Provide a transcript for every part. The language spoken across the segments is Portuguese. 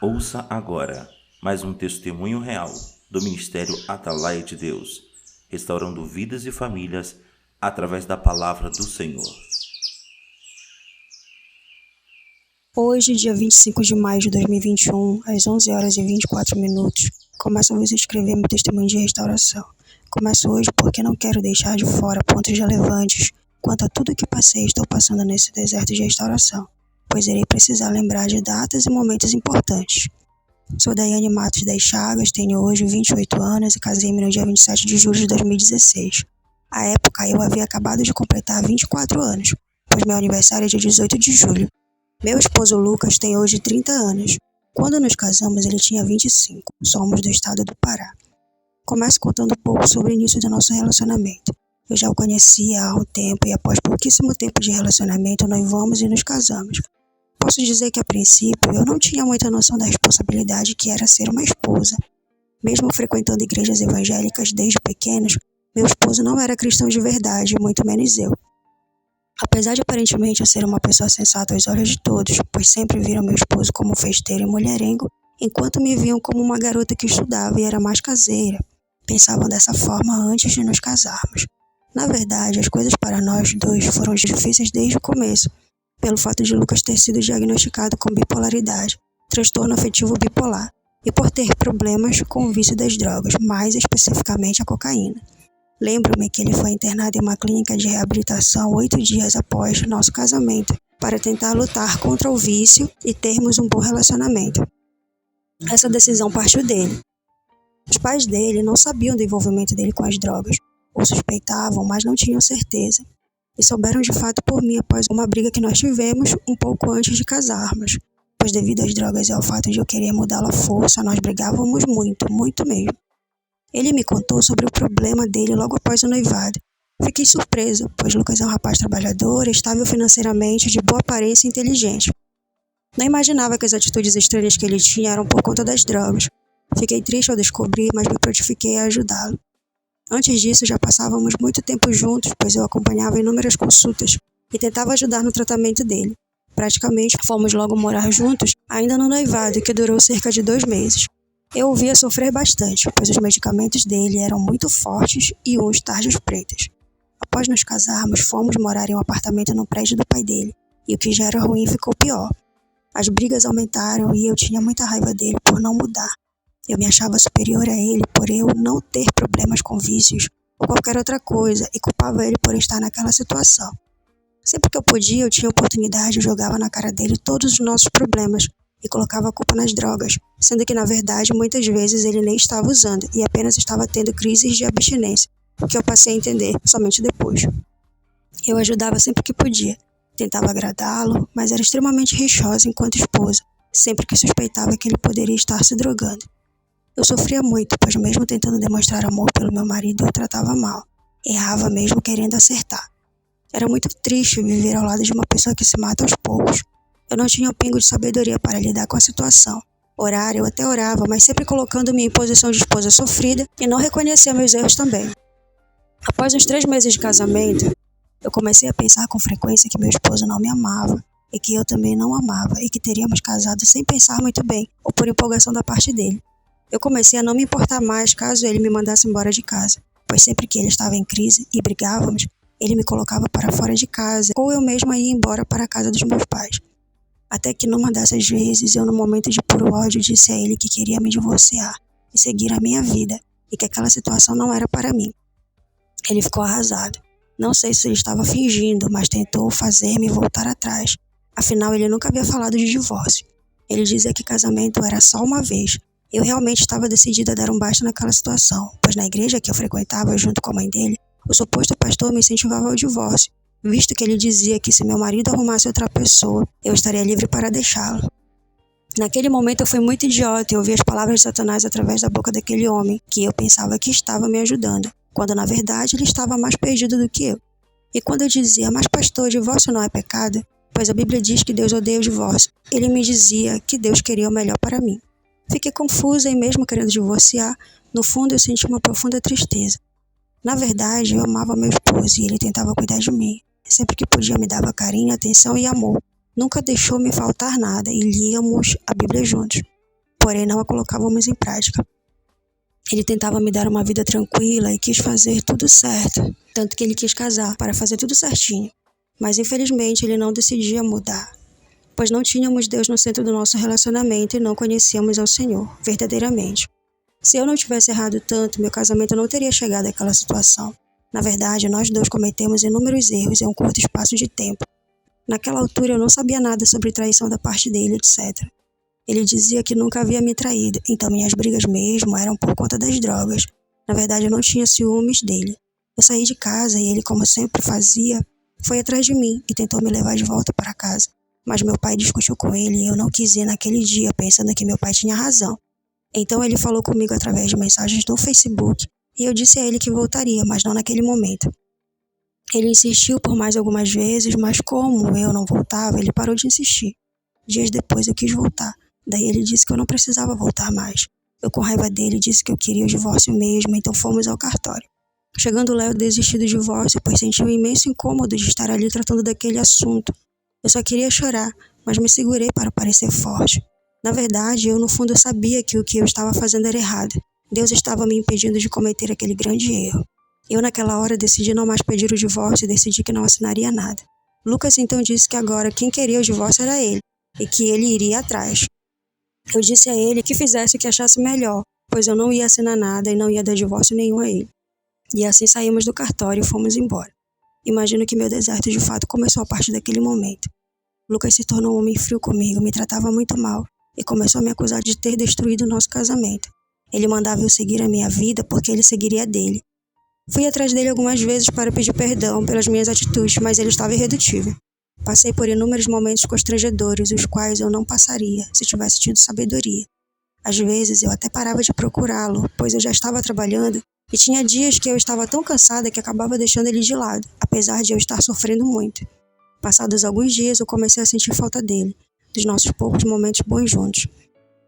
Ouça agora mais um testemunho real do Ministério Atalaia de Deus, restaurando vidas e famílias através da palavra do Senhor. Hoje, dia 25 de maio de 2021, às 11 horas e 24 minutos, começo a vos escrever meu testemunho de restauração. Começo hoje porque não quero deixar de fora pontos relevantes quanto a tudo que passei e estou passando nesse deserto de restauração, pois irei precisar lembrar de datas e momentos importantes. Sou Daiane Matos das Chagas, tenho hoje 28 anos e casei-me no dia 27 de julho de 2016. À época, eu havia acabado de completar 24 anos, pois meu aniversário é dia 18 de julho. Meu esposo Lucas tem hoje 30 anos. Quando nos casamos, ele tinha 25. Somos do estado do Pará. Começo contando um pouco sobre o início do nosso relacionamento. Eu já o conhecia há um tempo e após pouquíssimo tempo de relacionamento, noivamos e nos casamos. Posso dizer que a princípio eu não tinha muita noção da responsabilidade que era ser uma esposa. Mesmo frequentando igrejas evangélicas desde pequenos, meu esposo não era cristão de verdade, muito menos eu. Apesar de aparentemente eu ser uma pessoa sensata aos olhos de todos, pois sempre viram meu esposo como festeiro e mulherengo, enquanto me viam como uma garota que estudava e era mais caseira. Pensavam dessa forma antes de nos casarmos. Na verdade, as coisas para nós dois foram difíceis desde o começo, pelo fato de Lucas ter sido diagnosticado com bipolaridade, transtorno afetivo bipolar, e por ter problemas com o vício das drogas, mais especificamente a cocaína. Lembro-me que ele foi internado em uma clínica de reabilitação 8 dias após nosso casamento, para tentar lutar contra o vício e termos um bom relacionamento. Essa decisão partiu dele. Os pais dele não sabiam do envolvimento dele com as drogas, ou suspeitavam, mas não tinham certeza. E souberam de fato por mim após uma briga que nós tivemos um pouco antes de casarmos, pois devido às drogas e ao fato de eu querer mudá-lo à força, nós brigávamos muito, muito mesmo. Ele me contou sobre o problema dele logo após o noivado. Fiquei surpresa, pois Lucas é um rapaz trabalhador, estável financeiramente, de boa aparência e inteligente. Não imaginava que as atitudes estranhas que ele tinha eram por conta das drogas. Fiquei triste ao descobrir, mas me prontifiquei a ajudá-lo. Antes disso, já passávamos muito tempo juntos, pois eu acompanhava inúmeras consultas e tentava ajudar no tratamento dele. Praticamente, fomos logo morar juntos, ainda no noivado, que durou cerca de 2 meses. Eu o via sofrer bastante, pois os medicamentos dele eram muito fortes e uns tarjas pretas. Após nos casarmos, fomos morar em um apartamento no prédio do pai dele, e o que já era ruim ficou pior. As brigas aumentaram e eu tinha muita raiva dele por não mudar. Eu me achava superior a ele por eu não ter problemas com vícios ou qualquer outra coisa e culpava ele por estar naquela situação. Sempre que eu podia, eu tinha oportunidade e jogava na cara dele todos os nossos problemas e colocava a culpa nas drogas, sendo que na verdade muitas vezes ele nem estava usando e apenas estava tendo crises de abstinência, o que eu passei a entender somente depois. Eu ajudava sempre que podia, tentava agradá-lo, mas era extremamente rixosa enquanto esposa, sempre que suspeitava que ele poderia estar se drogando. Eu sofria muito, pois mesmo tentando demonstrar amor pelo meu marido, eu o tratava mal. Errava mesmo querendo acertar. Era muito triste viver ao lado de uma pessoa que se mata aos poucos. Eu não tinha um pingo de sabedoria para lidar com a situação. Orar, eu até orava, mas sempre colocando-me em posição de esposa sofrida e não reconhecia meus erros também. Após uns 3 meses de casamento, eu comecei a pensar com frequência que meu esposo não me amava e que eu também não amava e que teríamos casado sem pensar muito bem ou por empolgação da parte dele. Eu comecei a não me importar mais caso ele me mandasse embora de casa, pois sempre que ele estava em crise e brigávamos, ele me colocava para fora de casa ou eu mesma ia embora para a casa dos meus pais. Até que numa dessas vezes, eu no momento de puro ódio disse a ele que queria me divorciar e seguir a minha vida e que aquela situação não era para mim. Ele ficou arrasado. Não sei se ele estava fingindo, mas tentou fazer-me voltar atrás. Afinal, ele nunca havia falado de divórcio. Ele dizia que casamento era só uma vez. Eu realmente estava decidida a dar um basta naquela situação, pois na igreja que eu frequentava junto com a mãe dele, o suposto pastor me incentivava ao divórcio, visto que ele dizia que se meu marido arrumasse outra pessoa, eu estaria livre para deixá-lo. Naquele momento eu fui muito idiota e ouvi as palavras de Satanás através da boca daquele homem, que eu pensava que estava me ajudando, quando na verdade ele estava mais perdido do que eu. E quando eu dizia, mas pastor, divórcio não é pecado, pois a Bíblia diz que Deus odeia o divórcio, ele me dizia que Deus queria o melhor para mim. Fiquei confusa e mesmo querendo divorciar, no fundo eu senti uma profunda tristeza. Na verdade, eu amava meu esposo e ele tentava cuidar de mim. Sempre que podia me dava carinho, atenção e amor. Nunca deixou me faltar nada e líamos a Bíblia juntos. porém não a colocávamos em prática. Ele tentava me dar uma vida tranquila e quis fazer tudo certo, tanto que ele quis casar para fazer tudo certinho. Mas infelizmente ele não decidia mudar, pois não tínhamos Deus no centro do nosso relacionamento e não conhecíamos ao Senhor verdadeiramente. Se eu não tivesse errado tanto, meu casamento não teria chegado àquela situação. Na verdade, nós dois cometemos inúmeros erros em um curto espaço de tempo. Naquela altura eu não sabia nada sobre traição da parte dele, etc. Ele dizia que nunca havia me traído, então minhas brigas mesmo eram por conta das drogas. Na verdade, eu não tinha ciúmes dele. Eu saí de casa e ele, como sempre fazia, foi atrás de mim e tentou me levar de volta para casa. Mas meu pai discutiu com ele e eu não quis ir naquele dia, pensando que meu pai tinha razão. Então ele falou comigo através de mensagens no Facebook e eu disse a ele que voltaria, mas não naquele momento. Ele insistiu por mais algumas vezes, mas como eu não voltava, ele parou de insistir. Dias depois eu quis voltar. Daí ele disse que eu não precisava voltar mais. Eu, com raiva dele, disse que eu queria o divórcio mesmo, então fomos ao cartório. Chegando lá, eu desisti do divórcio, pois senti um imenso incômodo de estar ali tratando daquele assunto. Eu só queria chorar, mas me segurei para parecer forte. Na verdade, eu no fundo sabia que o que eu estava fazendo era errado. Deus estava me impedindo de cometer aquele grande erro. Eu naquela hora decidi não mais pedir o divórcio e decidi que não assinaria nada. Lucas então disse que agora quem queria o divórcio era ele, e que ele iria atrás. Eu disse a ele que fizesse o que achasse melhor, pois eu não ia assinar nada e não ia dar divórcio nenhum a ele. E assim saímos do cartório e fomos embora. Imagino que meu deserto de fato começou a partir daquele momento. Lucas se tornou um homem frio comigo, me tratava muito mal e começou a me acusar de ter destruído o nosso casamento. Ele mandava eu seguir a minha vida porque ele seguiria a dele. Fui atrás dele algumas vezes para pedir perdão pelas minhas atitudes, mas ele estava irredutível. Passei por inúmeros momentos constrangedores, os quais eu não passaria se tivesse tido sabedoria. Às vezes eu até parava de procurá-lo, pois eu já estava trabalhando e tinha dias que eu estava tão cansada que acabava deixando ele de lado, apesar de eu estar sofrendo muito. Passados alguns dias eu comecei a sentir falta dele, dos nossos poucos momentos bons juntos.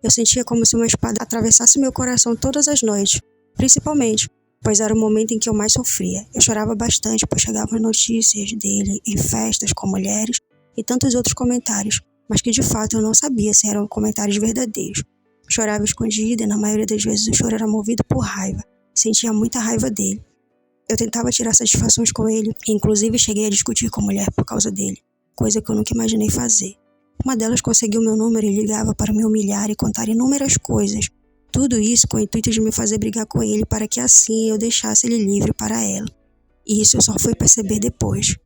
Eu sentia como se uma espada atravessasse meu coração todas as noites, principalmente, pois era o momento em que eu mais sofria. Eu chorava bastante, pois chegavam notícias dele em festas com mulheres e tantos outros comentários, mas que de fato eu não sabia se eram comentários verdadeiros. Chorava escondida e na maioria das vezes o choro era movido por raiva. Sentia muita raiva dele. Eu tentava tirar satisfações com ele e inclusive cheguei a discutir com a mulher por causa dele, coisa que eu nunca imaginei fazer. Uma delas conseguiu meu número e ligava para me humilhar e contar inúmeras coisas. Tudo isso com o intuito de me fazer brigar com ele para que assim eu deixasse ele livre para ela. E isso eu só fui perceber depois.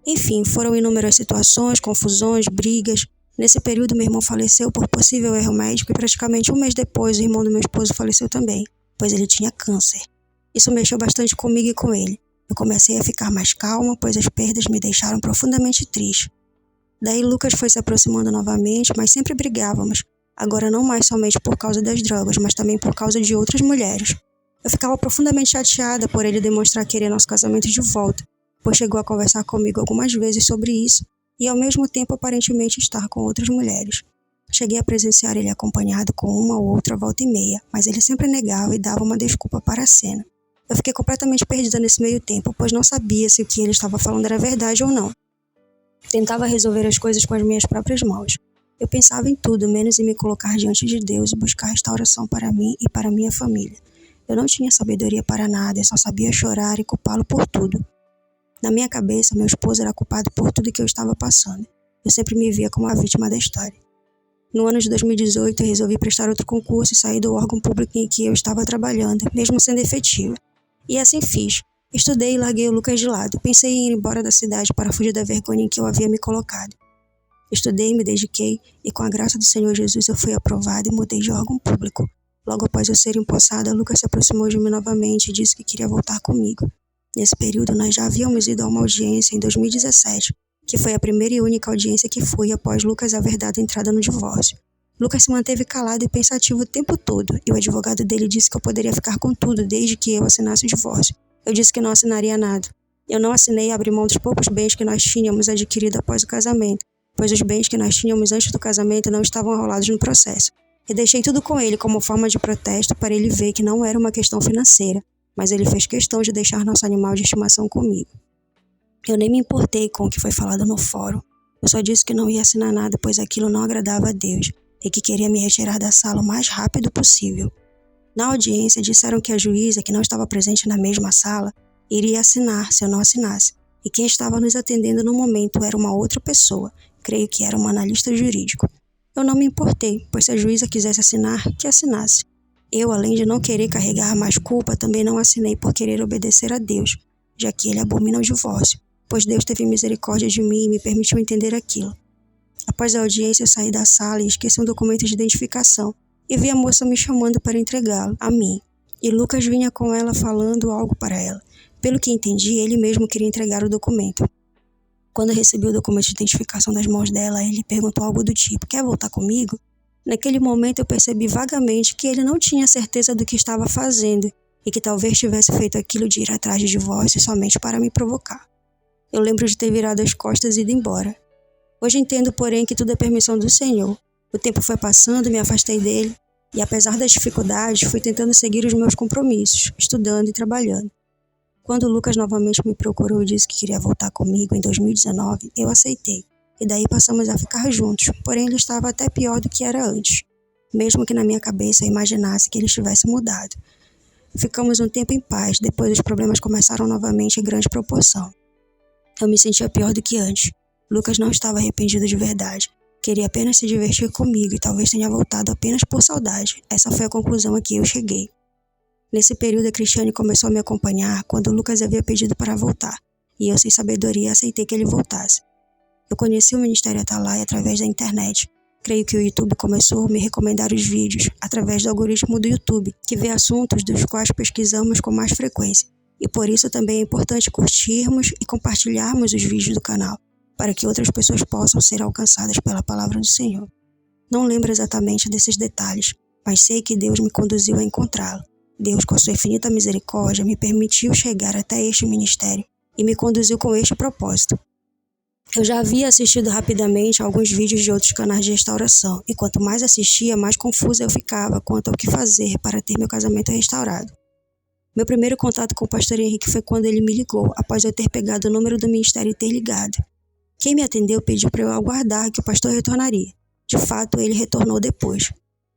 Enfim, foram inúmeras situações, confusões, brigas. Nesse período meu irmão faleceu por possível erro médico e praticamente um mês depois o irmão do meu esposo faleceu também, pois ele tinha câncer. Isso mexeu bastante comigo e com ele. Eu comecei a ficar mais calma, pois as perdas me deixaram profundamente triste. Daí Lucas foi se aproximando novamente, mas sempre brigávamos. Agora não mais somente por causa das drogas, mas também por causa de outras mulheres. Eu ficava profundamente chateada por ele demonstrar querer nosso casamento de volta, pois chegou a conversar comigo algumas vezes sobre isso e ao mesmo tempo aparentemente estar com outras mulheres. Cheguei a presenciar ele acompanhado com uma ou outra volta e meia, mas ele sempre negava e dava uma desculpa para a cena. Eu fiquei completamente perdida nesse meio tempo, pois não sabia se o que ele estava falando era verdade ou não. Tentava resolver as coisas com as minhas próprias mãos. Eu pensava em tudo, menos em me colocar diante de Deus e buscar restauração para mim e para minha família. Eu não tinha sabedoria para nada, eu só sabia chorar e culpá-lo por tudo. Na minha cabeça, meu esposo era culpado por tudo que eu estava passando. Eu sempre me via como a vítima da história. No ano de 2018, eu resolvi prestar outro concurso e sair do órgão público em que eu estava trabalhando, mesmo sendo efetiva. E assim fiz. Estudei e larguei o Lucas de lado. Pensei em ir embora da cidade para fugir da vergonha em que eu havia me colocado. Estudei, me dediquei e com a graça do Senhor Jesus eu fui aprovada e mudei de órgão público. Logo após eu ser empossada, Lucas se aproximou de mim novamente e disse que queria voltar comigo. Nesse período, nós já havíamos ido a uma audiência em 2017, que foi a primeira e única audiência que fui após Lucas haver dado entrada no divórcio. Lucas se manteve calado e pensativo o tempo todo, e o advogado dele disse que eu poderia ficar com tudo desde que eu assinasse o divórcio. Eu disse que não assinaria nada. Eu não assinei e abri mão dos poucos bens que nós tínhamos adquirido após o casamento, pois os bens que nós tínhamos antes do casamento não estavam arrolados no processo. E deixei tudo com ele como forma de protesto para ele ver que não era uma questão financeira, mas ele fez questão de deixar nosso animal de estimação comigo. Eu nem me importei com o que foi falado no fórum. Eu só disse que não ia assinar nada, pois aquilo não agradava a Deus. e que queria me retirar da sala o mais rápido possível. Na audiência, disseram que a juíza, que não estava presente na mesma sala, iria assinar se eu não assinasse, e quem estava nos atendendo no momento era uma outra pessoa, creio que era um analista jurídico. Eu não me importei, pois se a juíza quisesse assinar, que assinasse. Eu, além de não querer carregar mais culpa, também não assinei por querer obedecer a Deus, já que ele abomina o divórcio, pois Deus teve misericórdia de mim e me permitiu entender aquilo. Após a audiência, eu saí da sala e esqueci um documento de identificação, e vi a moça me chamando para entregá-lo a mim, e Lucas vinha com ela falando algo para ela. Pelo que entendi, ele mesmo queria entregar o documento. Quando eu recebi o documento de identificação das mãos dela, ele perguntou algo do tipo: quer voltar comigo? Naquele momento eu percebi vagamente que ele não tinha certeza do que estava fazendo e que talvez tivesse feito aquilo de ir atrás de divórcio somente para me provocar. Eu lembro de ter virado as costas e ido embora. Hoje entendo, porém, que tudo é permissão do Senhor. O tempo foi passando, me afastei dele e, apesar das dificuldades, fui tentando seguir os meus compromissos, estudando e trabalhando. Quando o Lucas novamente me procurou e disse que queria voltar comigo em 2019, eu aceitei. E daí passamos a ficar juntos, porém ele estava até pior do que era antes, mesmo que na minha cabeça eu imaginasse que ele estivesse mudado. Ficamos um tempo em paz, depois os problemas começaram novamente em grande proporção. Eu me sentia pior do que antes. Lucas não estava arrependido de verdade, queria apenas se divertir comigo e talvez tenha voltado apenas por saudade. Essa foi a conclusão a que eu cheguei. Nesse período a Cristiane começou a me acompanhar quando o Lucas havia pedido para voltar, e eu sem sabedoria aceitei que ele voltasse. Eu conheci o Ministério Atalaia através da internet. Creio que o YouTube começou a me recomendar os vídeos através do algoritmo do YouTube, que vê assuntos dos quais pesquisamos com mais frequência. E por isso também é importante curtirmos e compartilharmos os vídeos do canal, para que outras pessoas possam ser alcançadas pela palavra do Senhor. Não lembro exatamente desses detalhes, mas sei que Deus me conduziu a encontrá-lo. Deus, com a sua infinita misericórdia, me permitiu chegar até este ministério e me conduziu com este propósito. Eu já havia assistido rapidamente a alguns vídeos de outros canais de restauração, e quanto mais assistia, mais confusa eu ficava quanto ao que fazer para ter meu casamento restaurado. Meu primeiro contato com o pastor Henrique foi quando ele me ligou, após eu ter pegado o número do ministério e ter ligado. Quem me atendeu pediu para eu aguardar que o pastor retornaria. De fato, ele retornou depois.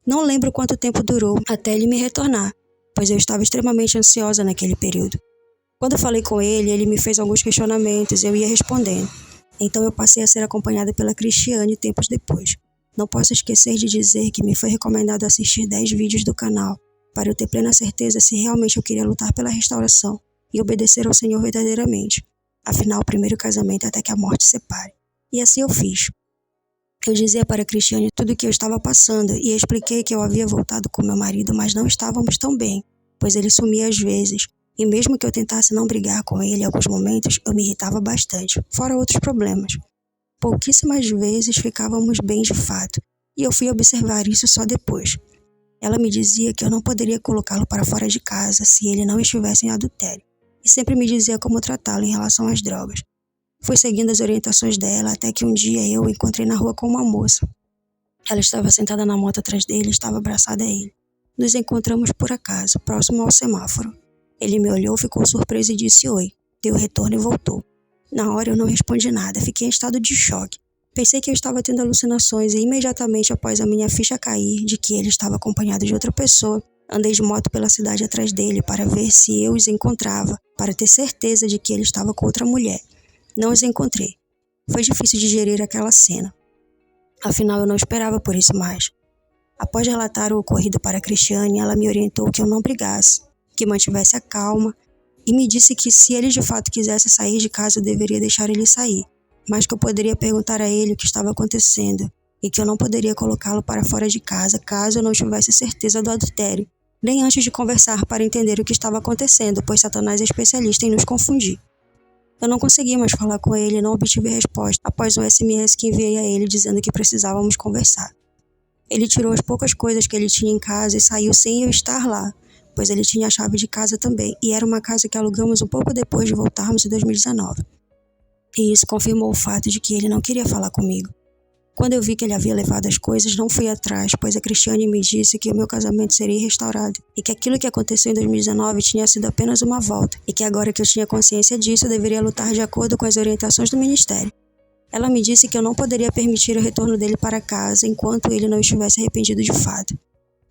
Não lembro quanto tempo durou até ele me retornar, pois eu estava extremamente ansiosa naquele período. Quando eu falei com ele, ele me fez alguns questionamentos e eu ia respondendo. Então eu passei a ser acompanhada pela Cristiane tempos depois. Não posso esquecer de dizer que me foi recomendado assistir 10 vídeos do canal, para eu ter plena certeza se realmente eu queria lutar pela restauração e obedecer ao Senhor verdadeiramente. Afinal, o primeiro casamento é até que a morte separe. E assim eu fiz. Eu dizia para a Cristiane tudo o que eu estava passando e expliquei que eu havia voltado com meu marido, mas não estávamos tão bem, pois ele sumia às vezes. E mesmo que eu tentasse não brigar com ele em alguns momentos, eu me irritava bastante, fora outros problemas. Pouquíssimas vezes ficávamos bem de fato, e eu fui observar isso só depois. Ela me dizia que eu não poderia colocá-lo para fora de casa se ele não estivesse em adultério, e sempre me dizia como tratá-lo em relação às drogas. Fui seguindo as orientações dela até que um dia eu o encontrei na rua com uma moça. Ela estava sentada na moto atrás dele e estava abraçada a ele. Nos encontramos por acaso, próximo ao semáforo. Ele me olhou, ficou surpreso e disse oi. Deu retorno e voltou. Na hora eu não respondi nada, fiquei em estado de choque. Pensei que eu estava tendo alucinações e imediatamente após a minha ficha cair de que ele estava acompanhado de outra pessoa, andei de moto pela cidade atrás dele para ver se eu os encontrava, para ter certeza de que ele estava com outra mulher. Não os encontrei. Foi difícil digerir aquela cena. Afinal, eu não esperava por isso mais. Após relatar o ocorrido para a Cristiane, ela me orientou que eu não brigasse, que mantivesse a calma e me disse que se ele de fato quisesse sair de casa eu deveria deixar ele sair, mas que eu poderia perguntar a ele o que estava acontecendo e que eu não poderia colocá-lo para fora de casa caso eu não tivesse certeza do adultério, nem antes de conversar para entender o que estava acontecendo, pois Satanás é especialista em nos confundir. Eu não consegui mais falar com ele e não obtive resposta após um SMS que enviei a ele dizendo que precisávamos conversar. Ele tirou as poucas coisas que ele tinha em casa e saiu sem eu estar lá, pois ele tinha a chave de casa também, e era uma casa que alugamos um pouco depois de voltarmos em 2019. E isso confirmou o fato de que ele não queria falar comigo. Quando eu vi que ele havia levado as coisas, não fui atrás, pois a Cristiane me disse que o meu casamento seria restaurado, e que aquilo que aconteceu em 2019 tinha sido apenas uma volta, e que agora que eu tinha consciência disso, eu deveria lutar de acordo com as orientações do ministério. Ela me disse que eu não poderia permitir o retorno dele para casa enquanto ele não estivesse arrependido de fato.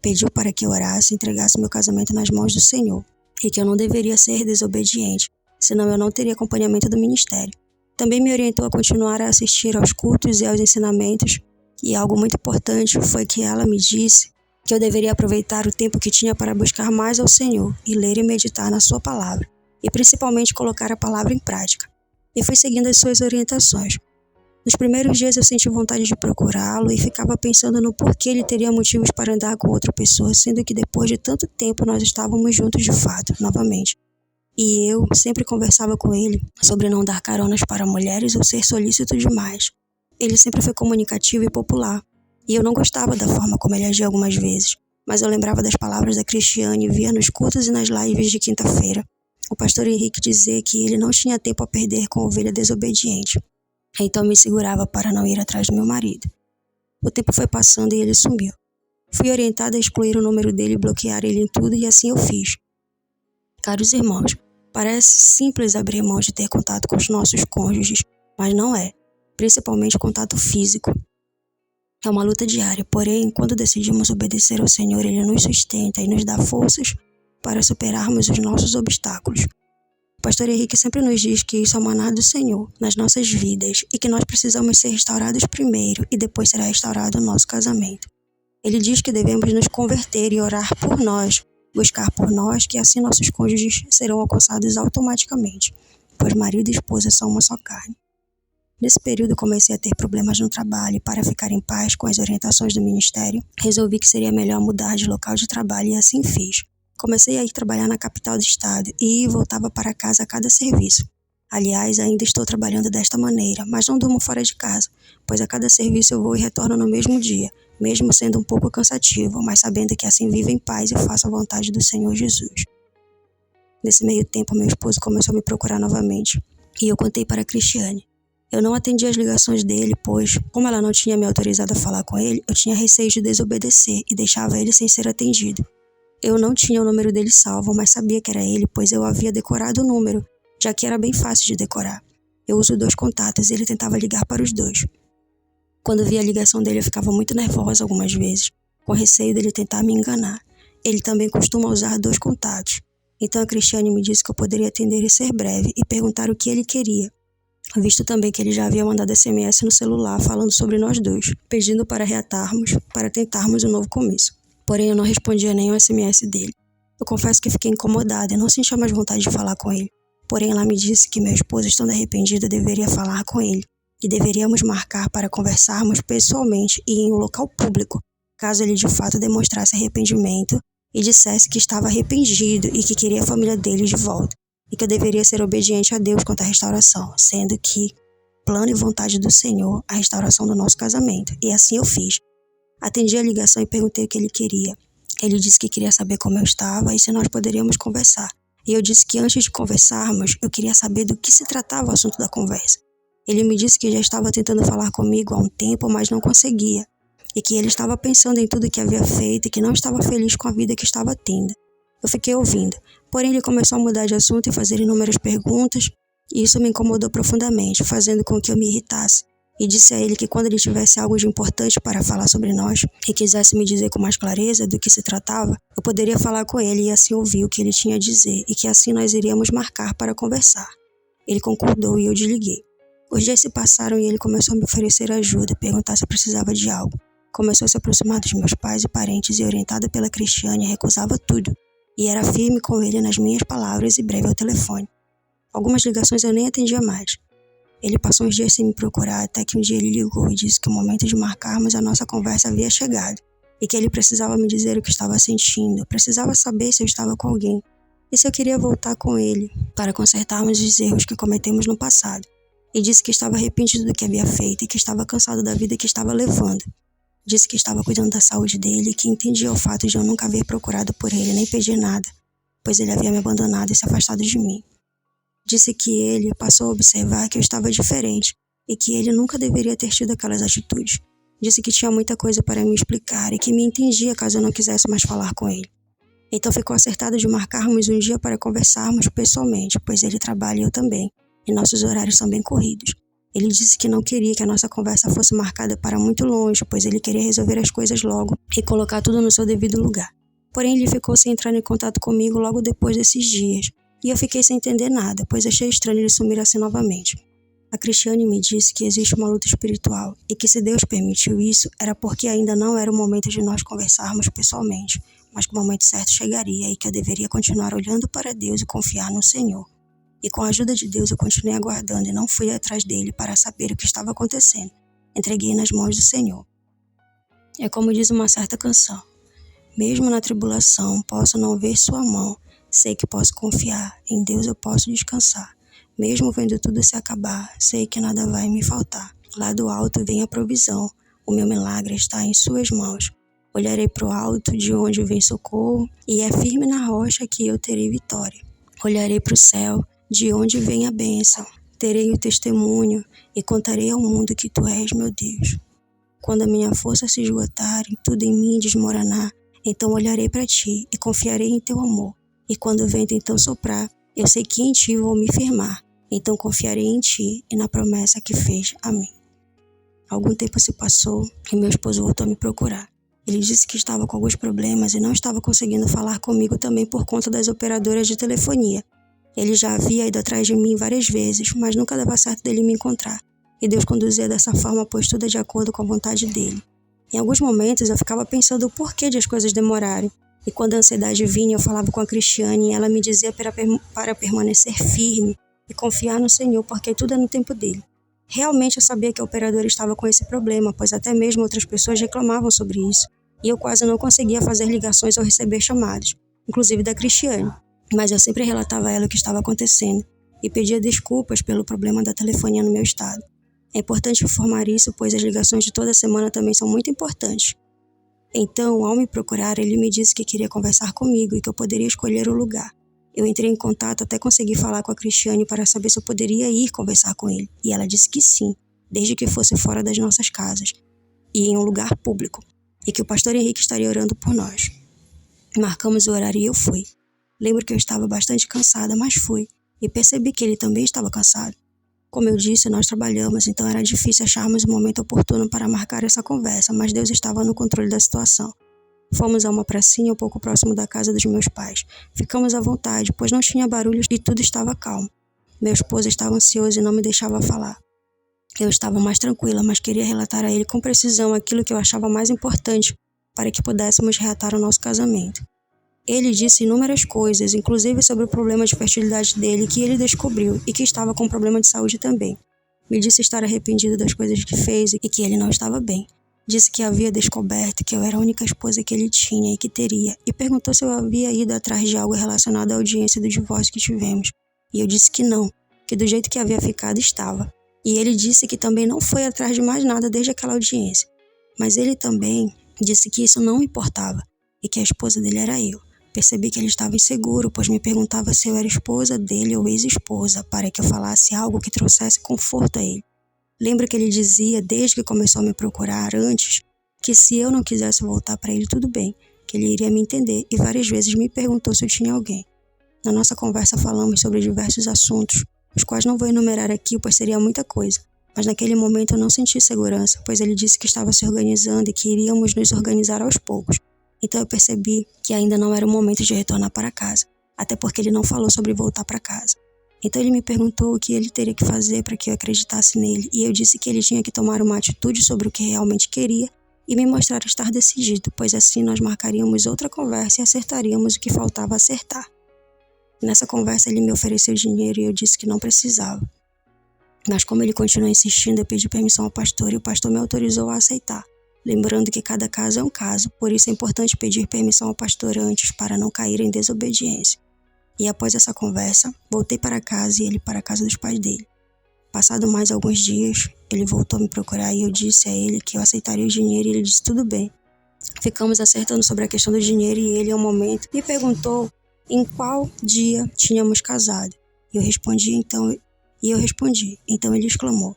Pediu para que eu orasse e entregasse meu casamento nas mãos do Senhor, e que eu não deveria ser desobediente, senão eu não teria acompanhamento do ministério. Também me orientou a continuar a assistir aos cultos e aos ensinamentos, e algo muito importante foi que ela me disse que eu deveria aproveitar o tempo que tinha para buscar mais ao Senhor e ler e meditar na sua palavra, e principalmente colocar a palavra em prática. E fui seguindo as suas orientações. Nos primeiros dias eu senti vontade de procurá-lo e ficava pensando no porquê ele teria motivos para andar com outra pessoa, sendo que depois de tanto tempo nós estávamos juntos de fato, novamente. E eu sempre conversava com ele sobre não dar caronas para mulheres ou ser solícito demais. Ele sempre foi comunicativo e popular, e eu não gostava da forma como ele agia algumas vezes, mas eu lembrava das palavras da Cristiane e via nos cultos e nas lives de quinta-feira o pastor Henrique dizer que ele não tinha tempo a perder com a ovelha desobediente. Então me segurava para não ir atrás do meu marido. O tempo foi passando e ele sumiu. Fui orientada a excluir o número dele e bloquear ele em tudo, e assim eu fiz. Caros irmãos, parece simples abrir mão de ter contato com os nossos cônjuges, mas não é, principalmente contato físico. É uma luta diária, porém, quando decidimos obedecer ao Senhor, Ele nos sustenta e nos dá forças para superarmos os nossos obstáculos. O pastor Henrique sempre nos diz que isso é o maná do Senhor nas nossas vidas e que nós precisamos ser restaurados primeiro e depois será restaurado o nosso casamento. Ele diz que devemos nos converter e orar por nós, buscar por nós, que assim nossos cônjuges serão alcançados automaticamente, pois marido e esposa são uma só carne. Nesse período comecei a ter problemas no trabalho e para ficar em paz com as orientações do ministério, resolvi que seria melhor mudar de local de trabalho e assim fiz. Comecei a ir trabalhar na capital do estado e voltava para casa a cada serviço. Aliás, ainda estou trabalhando desta maneira, mas não durmo fora de casa, pois a cada serviço eu vou e retorno no mesmo dia, mesmo sendo um pouco cansativo, mas sabendo que assim vivo em paz e faço a vontade do Senhor Jesus. Nesse meio tempo, meu esposo começou a me procurar novamente, e eu contei para a Cristiane. Eu não atendi as ligações dele, pois, como ela não tinha me autorizado a falar com ele, eu tinha receio de desobedecer e deixava ele sem ser atendido. Eu não tinha o número dele salvo, mas sabia que era ele, pois eu havia decorado o número, já que era bem fácil de decorar. Eu uso 2 contatos e ele tentava ligar para os 2. Quando via a ligação dele, eu ficava muito nervosa algumas vezes, com receio dele tentar me enganar. Ele também costuma usar 2 contatos. Então a Cristiane me disse que eu poderia atender e ser breve e perguntar o que ele queria, visto também que ele já havia mandado SMS no celular falando sobre nós 2, pedindo para reatarmos, para tentarmos um novo começo. Porém, eu não respondia nenhum SMS dele. Eu confesso que fiquei incomodada e não sentia mais vontade de falar com ele. Porém, ela me disse que meu esposo, estando arrependido, deveria falar com ele, e deveríamos marcar para conversarmos pessoalmente e em um local público, caso ele de fato demonstrasse arrependimento e dissesse que estava arrependido e que queria a família dele de volta, e que eu deveria ser obediente a Deus quanto à restauração, sendo que, plano e vontade do Senhor, a restauração do nosso casamento, e assim eu fiz. Atendi a ligação e perguntei o que ele queria. Ele disse que queria saber como eu estava e se nós poderíamos conversar. E eu disse que antes de conversarmos, eu queria saber do que se tratava o assunto da conversa. Ele me disse que já estava tentando falar comigo há um tempo, mas não conseguia. E que ele estava pensando em tudo que havia feito e que não estava feliz com a vida que estava tendo. Eu fiquei ouvindo. Porém, ele começou a mudar de assunto e fazer inúmeras perguntas, e isso me incomodou profundamente, fazendo com que eu me irritasse. E disse a ele que quando ele tivesse algo de importante para falar sobre nós e quisesse me dizer com mais clareza do que se tratava, eu poderia falar com ele e assim ouvir o que ele tinha a dizer e que assim nós iríamos marcar para conversar. Ele concordou e eu desliguei. Os dias se passaram e ele começou a me oferecer ajuda, perguntar se eu precisava de algo. Começou a se aproximar dos meus pais e parentes e, orientada pela Cristiane, recusava tudo. E era firme com ele nas minhas palavras e breve ao telefone. Algumas ligações eu nem atendia mais. Ele passou uns dias sem me procurar, até que um dia ele ligou e disse que o momento de marcarmos a nossa conversa havia chegado, e que ele precisava me dizer o que estava sentindo, precisava saber se eu estava com alguém, e se eu queria voltar com ele, para consertarmos os erros que cometemos no passado, e disse que estava arrependido do que havia feito e que estava cansado da vida que estava levando. Disse que estava cuidando da saúde dele e que entendia o fato de eu nunca haver procurado por ele nem pedir nada, pois ele havia me abandonado e se afastado de mim. Disse que ele passou a observar que eu estava diferente e que ele nunca deveria ter tido aquelas atitudes. Disse que tinha muita coisa para me explicar e que me entendia caso eu não quisesse mais falar com ele. Então ficou acertado de marcarmos um dia para conversarmos pessoalmente, pois ele trabalha e eu também, e nossos horários são bem corridos. Ele disse que não queria que a nossa conversa fosse marcada para muito longe, pois ele queria resolver as coisas logo e colocar tudo no seu devido lugar. Porém, ele ficou sem entrar em contato comigo logo depois desses dias, e eu fiquei sem entender nada, pois achei estranho ele sumir assim novamente. A Cristiane me disse que existe uma luta espiritual e que se Deus permitiu isso, era porque ainda não era o momento de nós conversarmos pessoalmente, mas que o momento certo chegaria e que eu deveria continuar olhando para Deus e confiar no Senhor. E com a ajuda de Deus eu continuei aguardando e não fui atrás dele para saber o que estava acontecendo. Entreguei nas mãos do Senhor. É como diz uma certa canção: mesmo na tribulação posso não ver sua mão, sei que posso confiar, em Deus eu posso descansar. Mesmo vendo tudo se acabar, sei que nada vai me faltar. Lá do alto vem a provisão, o meu milagre está em suas mãos. Olharei para o alto, de onde vem socorro, e é firme na rocha que eu terei vitória. Olharei para o céu, de onde vem a bênção. Terei o testemunho e contarei ao mundo que tu és meu Deus. Quando a minha força se esgotar e tudo em mim desmoronar, então olharei para ti e confiarei em teu amor. E quando o vento então soprar, eu sei que em ti vou me firmar, então confiarei em ti e na promessa que fez a mim. Algum tempo se passou e meu esposo voltou a me procurar. Ele disse que estava com alguns problemas e não estava conseguindo falar comigo também por conta das operadoras de telefonia. Ele já havia ido atrás de mim várias vezes, mas nunca dava certo dele me encontrar. E Deus conduzia dessa forma, pois tudo é de acordo com a vontade dele. Em alguns momentos eu ficava pensando o porquê de as coisas demorarem. E quando a ansiedade vinha, eu falava com a Cristiane e ela me dizia para permanecer firme e confiar no Senhor, porque tudo é no tempo dele. Realmente eu sabia que a operadora estava com esse problema, pois até mesmo outras pessoas reclamavam sobre isso. E eu quase não conseguia fazer ligações ou receber chamadas, inclusive da Cristiane. Mas eu sempre relatava a ela o que estava acontecendo e pedia desculpas pelo problema da telefonia no meu estado. É importante informar isso, pois as ligações de toda semana também são muito importantes. Então, ao me procurar, ele me disse que queria conversar comigo e que eu poderia escolher o lugar. Eu entrei em contato até conseguir falar com a Cristiane para saber se eu poderia ir conversar com ele. E ela disse que sim, desde que fosse fora das nossas casas e em um lugar público, e que o pastor Henrique estaria orando por nós. Marcamos o horário e eu fui. Lembro que eu estava bastante cansada, mas fui, e percebi que ele também estava cansado. Como eu disse, nós trabalhamos, então era difícil acharmos o momento oportuno para marcar essa conversa, mas Deus estava no controle da situação. Fomos a uma pracinha um pouco próximo da casa dos meus pais. Ficamos à vontade, pois não tinha barulhos e tudo estava calmo. Meu esposo estava ansioso e não me deixava falar. Eu estava mais tranquila, mas queria relatar a ele com precisão aquilo que eu achava mais importante para que pudéssemos reatar o nosso casamento. Ele disse inúmeras coisas, inclusive sobre o problema de fertilidade dele, que ele descobriu e que estava com um problema de saúde também. Me disse estar arrependido das coisas que fez e que ele não estava bem. Disse que havia descoberto que eu era a única esposa que ele tinha e que teria, e perguntou se eu havia ido atrás de algo relacionado à audiência do divórcio que tivemos. E eu disse que não, que do jeito que havia ficado estava. E ele disse que também não foi atrás de mais nada desde aquela audiência. Mas ele também disse que isso não importava e que a esposa dele era eu. Percebi que ele estava inseguro, pois me perguntava se eu era esposa dele ou ex-esposa, para que eu falasse algo que trouxesse conforto a ele. Lembro que ele dizia, desde que começou a me procurar antes, que se eu não quisesse voltar para ele, tudo bem, que ele iria me entender, e várias vezes me perguntou se eu tinha alguém. Na nossa conversa falamos sobre diversos assuntos, os quais não vou enumerar aqui, pois seria muita coisa. Mas naquele momento eu não senti segurança, pois ele disse que estava se organizando e que iríamos nos organizar aos poucos. Então eu percebi que ainda não era o momento de retornar para casa, até porque ele não falou sobre voltar para casa. Então ele me perguntou o que ele teria que fazer para que eu acreditasse nele, e eu disse que ele tinha que tomar uma atitude sobre o que realmente queria e me mostrar estar decidido, pois assim nós marcaríamos outra conversa e acertaríamos o que faltava acertar. Nessa conversa ele me ofereceu dinheiro e eu disse que não precisava. Mas como ele continuou insistindo, eu pedi permissão ao pastor e o pastor me autorizou a aceitar. Lembrando que cada caso é um caso, por isso é importante pedir permissão ao pastor antes para não cair em desobediência. E após essa conversa, voltei para casa e ele para a casa dos pais dele. Passado mais alguns dias, ele voltou a me procurar e eu disse a ele que eu aceitaria o dinheiro e ele disse tudo bem. Ficamos acertando sobre a questão do dinheiro e ele, ao momento, me perguntou em qual dia tínhamos casado. E eu respondi, então ele exclamou: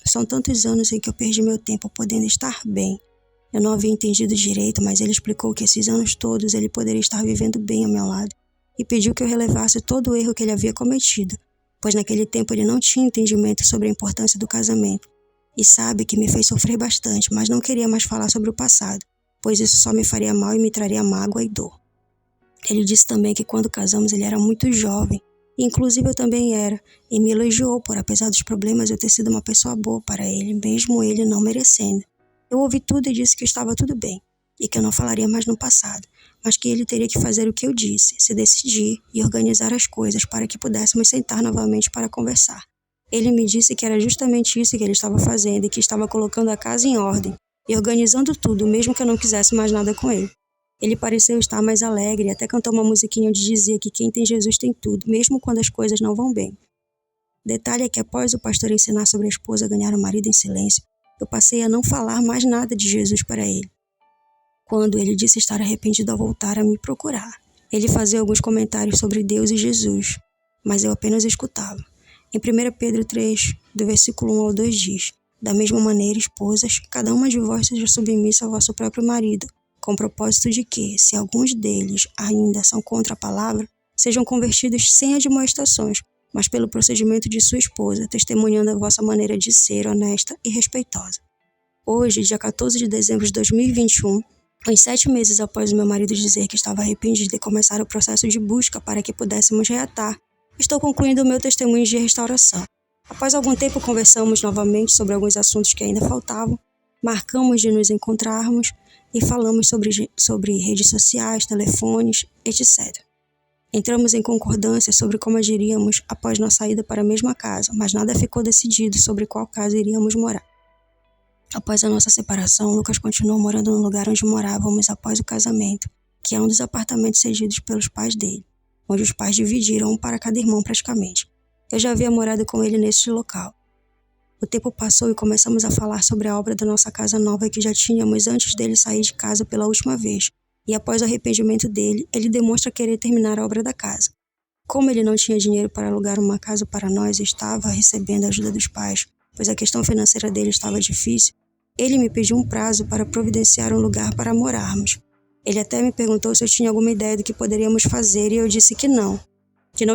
são tantos anos em que eu perdi meu tempo podendo estar bem. Eu não havia entendido direito, mas ele explicou que esses anos todos ele poderia estar vivendo bem ao meu lado e pediu que eu relevasse todo o erro que ele havia cometido. pois naquele tempo ele não tinha entendimento sobre a importância do casamento, e sabe que me fez sofrer bastante, mas não queria mais falar sobre o passado, pois isso só me faria mal e me traria mágoa e dor. Ele disse também que quando casamos ele era muito jovem, e inclusive eu também era, e me elogiou por, apesar dos problemas, eu ter sido uma pessoa boa para ele, mesmo ele não merecendo. Eu ouvi tudo e disse que estava tudo bem, e que eu não falaria mais no passado, mas que ele teria que fazer o que eu disse, se decidir e organizar as coisas para que pudéssemos sentar novamente para conversar. Ele me disse que era justamente isso que ele estava fazendo e que estava colocando a casa em ordem e organizando tudo, mesmo que eu não quisesse mais nada com ele. Ele pareceu estar mais alegre e até cantou uma musiquinha onde dizia que quem tem Jesus tem tudo, mesmo quando as coisas não vão bem. Detalhe é que após o pastor ensinar sobre a esposa ganhar o marido em silêncio, eu passei a não falar mais nada de Jesus para ele. Quando ele disse estar arrependido ao voltar a me procurar, ele fazia alguns comentários sobre Deus e Jesus, mas eu apenas escutava. Em 1 Pedro 3, do versículo 1 ao 2 diz: Da mesma maneira, esposas, cada uma de vós seja submissa ao vosso próprio marido, com o propósito de que, se alguns deles ainda são contra a palavra, sejam convertidos sem admoestações, mas pelo procedimento de sua esposa, testemunhando a vossa maneira de ser honesta e respeitosa. Hoje, dia 14 de dezembro de 2021, uns 7 meses após o meu marido dizer que estava arrependido e começar o processo de busca para que pudéssemos reatar, estou concluindo o meu testemunho de restauração. Após algum tempo conversamos novamente sobre alguns assuntos que ainda faltavam, marcamos de nos encontrarmos e falamos sobre redes sociais, telefones, etc. Entramos em concordância sobre como agiríamos após nossa ida para a mesma casa, mas nada ficou decidido sobre qual casa iríamos morar. Após a nossa separação, Lucas continuou morando no lugar onde morávamos após o casamento, que é um dos apartamentos cedidos pelos pais dele, onde os pais dividiram um para cada irmão praticamente. Eu já havia morado com ele neste local. O tempo passou e começamos a falar sobre a obra da nossa casa nova que já tínhamos antes dele sair de casa pela última vez, e após o arrependimento dele, ele demonstra querer terminar a obra da casa. Como ele não tinha dinheiro para alugar uma casa para nós e estava recebendo a ajuda dos pais, pois a questão financeira dele estava difícil, ele me pediu um prazo para providenciar um lugar para morarmos. Ele até me perguntou se eu tinha alguma ideia do que poderíamos fazer e eu disse que não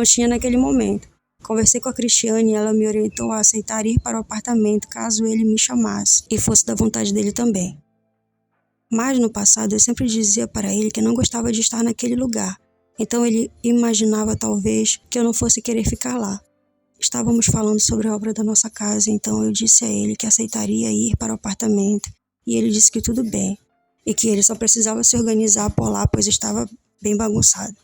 tinha naquele momento. Conversei com a Cristiane e ela me orientou a aceitar ir para o apartamento caso ele me chamasse e fosse da vontade dele também. Mas no passado eu sempre dizia para ele que não gostava de estar naquele lugar, então ele imaginava talvez que eu não fosse querer ficar lá. Estávamos falando sobre a obra da nossa casa, então eu disse a ele que aceitaria ir para o apartamento e ele disse que tudo bem e que ele só precisava se organizar por lá, pois estava bem bagunçado.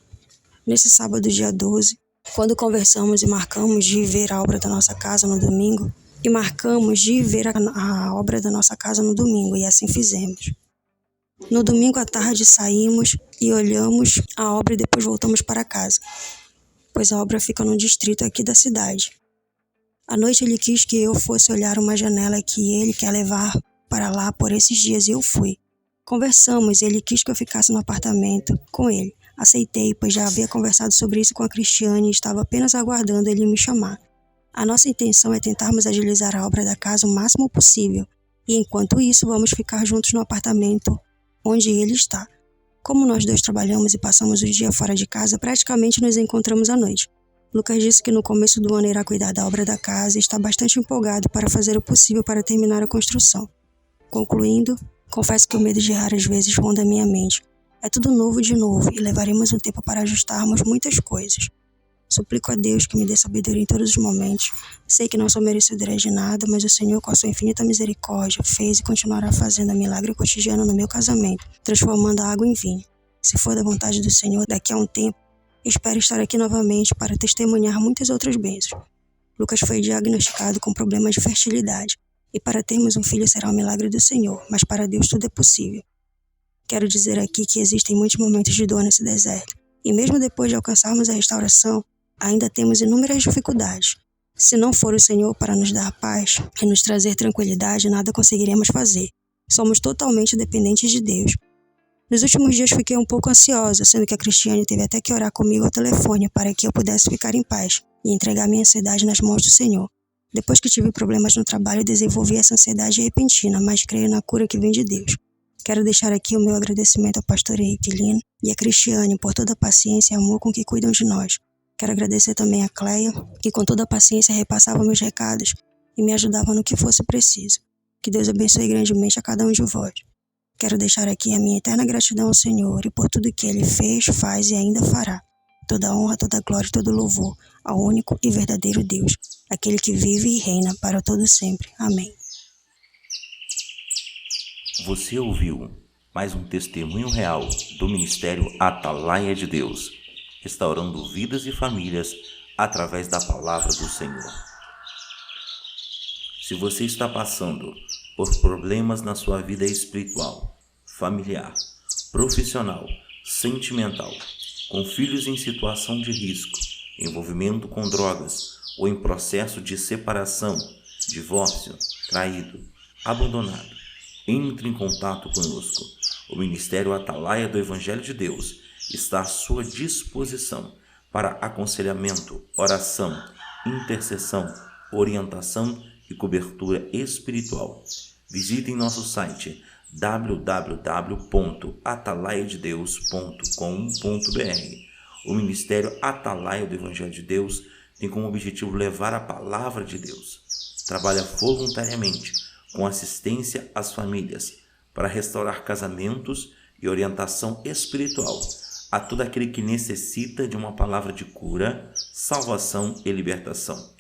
Nesse sábado, dia 12, quando conversamos e marcamos de ver a obra da nossa casa no domingo, e assim fizemos. No domingo à tarde saímos e olhamos a obra e depois voltamos para casa, pois a obra fica num distrito aqui da cidade. À noite ele quis que eu fosse olhar uma janela que ele quer levar para lá por esses dias e eu fui. Conversamos e ele quis que eu ficasse no apartamento com ele. Aceitei, pois já havia conversado sobre isso com a Cristiane e estava apenas aguardando ele me chamar. A nossa intenção é tentarmos agilizar a obra da casa o máximo possível e enquanto isso vamos ficar juntos no apartamento onde ele está. Como nós dois trabalhamos e passamos o dia fora de casa, praticamente nos encontramos à noite. Lucas disse que no começo do ano irá cuidar da obra da casa e está bastante empolgado para fazer o possível para terminar a construção. Concluindo, confesso que o medo de errar às vezes ronda minha mente. É tudo novo de novo e levaremos um tempo para ajustarmos muitas coisas. Suplico a Deus que me dê sabedoria em todos os momentos. Sei que não sou merecedora de nada, mas o Senhor, com a sua infinita misericórdia, fez e continuará fazendo milagre cotidiano no meu casamento, transformando a água em vinho. Se for da vontade do Senhor, daqui a um tempo, espero estar aqui novamente para testemunhar muitas outras bênçãos. Lucas foi diagnosticado com problemas de fertilidade, e para termos um filho será um milagre do Senhor, mas para Deus tudo é possível. Quero dizer aqui que existem muitos momentos de dor nesse deserto, e mesmo depois de alcançarmos a restauração, ainda temos inúmeras dificuldades. Se não for o Senhor para nos dar paz e nos trazer tranquilidade, nada conseguiremos fazer. Somos totalmente dependentes de Deus. Nos últimos dias fiquei um pouco ansiosa, sendo que a Cristiane teve até que orar comigo ao telefone para que eu pudesse ficar em paz e entregar minha ansiedade nas mãos do Senhor. Depois que tive problemas no trabalho, desenvolvi essa ansiedade repentina, mas creio na cura que vem de Deus. Quero deixar aqui o meu agradecimento ao pastor Henrique Lino e a Cristiane por toda a paciência e amor com que cuidam de nós. Quero agradecer também a Cleia, que com toda a paciência repassava meus recados e me ajudava no que fosse preciso. Que Deus abençoe grandemente a cada um de vós. Quero deixar aqui a minha eterna gratidão ao Senhor e por tudo que Ele fez, faz e ainda fará. Toda honra, toda glória e todo louvor ao único e verdadeiro Deus, aquele que vive e reina para todo sempre. Amém. Você ouviu mais um testemunho real do Ministério Atalaia de Deus, restaurando vidas e famílias através da palavra do Senhor. Se você está passando por problemas na sua vida espiritual, familiar, profissional, sentimental, com filhos em situação de risco, envolvimento com drogas ou em processo de separação, divórcio, traído, abandonado, entre em contato conosco. O Ministério Atalaia do Evangelho de Deus está à sua disposição para aconselhamento, oração, intercessão, orientação e cobertura espiritual. Visitem nosso site www.atalaiadedeus.com.br. O Ministério Atalaia do Evangelho de Deus tem como objetivo levar a palavra de Deus. Trabalha voluntariamente com assistência às famílias para restaurar casamentos e orientação espiritual a todo aquele que necessita de uma palavra de cura, salvação e libertação.